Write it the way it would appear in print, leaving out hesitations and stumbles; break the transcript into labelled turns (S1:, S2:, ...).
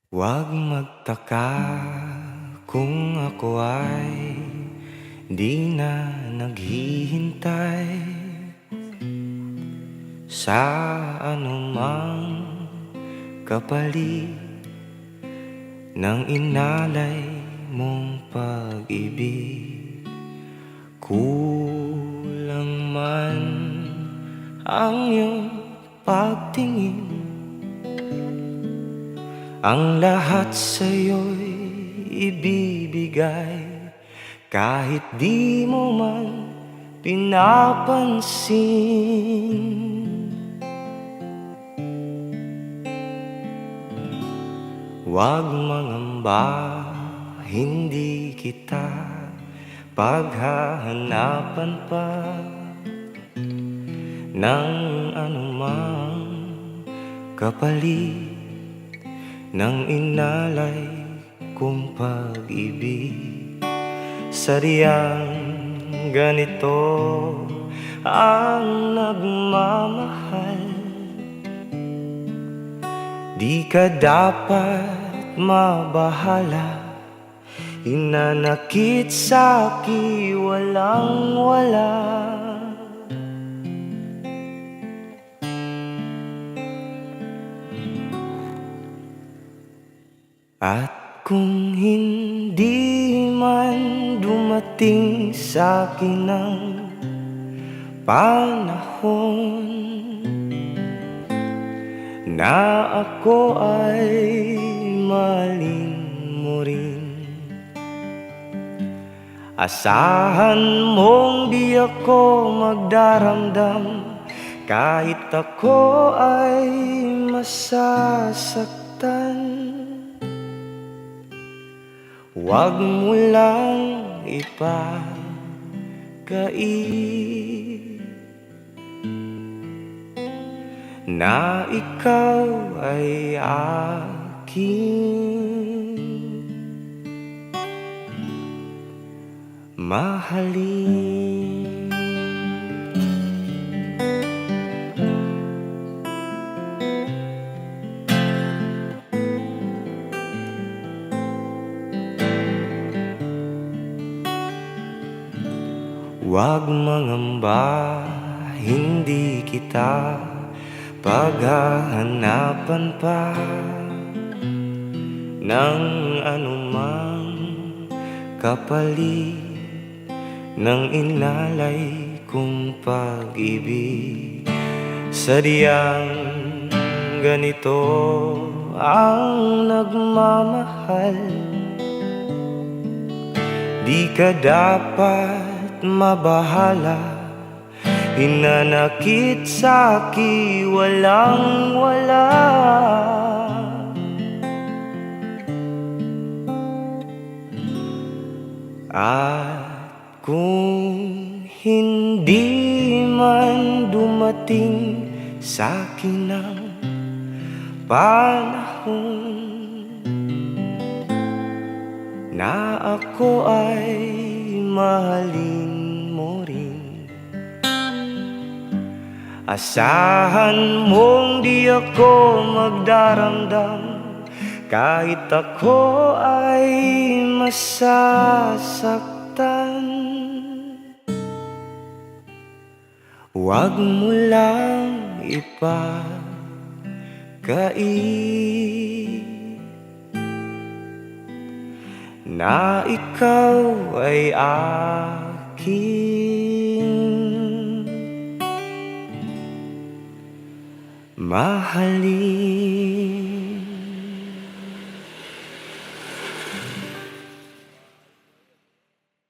S1: Huwag magtaka kung ako ay di na naghihintay sa anumang kapalit ng inalay mong pag-ibig. Kulang man ang iyong pagtingin, ang lahat sa'yo'y ibibigay, kahit di mo man pinapansin. Huwag mangamba, hindi kita paghahanapan pa ng anumang kapalit ng inalay kong pag-ibig. Sadyang ganito ang nagmamahal, di ka dapat mabahala, hinanakit sa'ki walang-wala. At kung hindi man dumating sa'kin ang panahon na ako ay mahalin mo rin, asahan mong di ako magdaramdam kahit ako ay masasaktan. Huwag mo lang ipagkait na ikaw ay aking mahalin. Huwag mangamba, hindi kita paghahanapan pa ng anumang kapalit ng inalay kong pag-ibig. Sadyang ganito ang nagmamahal, di ka dapat mabahala, hinanakit sa'ki walang-wala. At kung hindi man dumating sa'kin ang panahon na ako ay mahalin mo rin, asahan mong di ako magdaramdam kahit ako ay masasaktan. Huwag mo lang ipagkait na ikaw ay aking mahalin.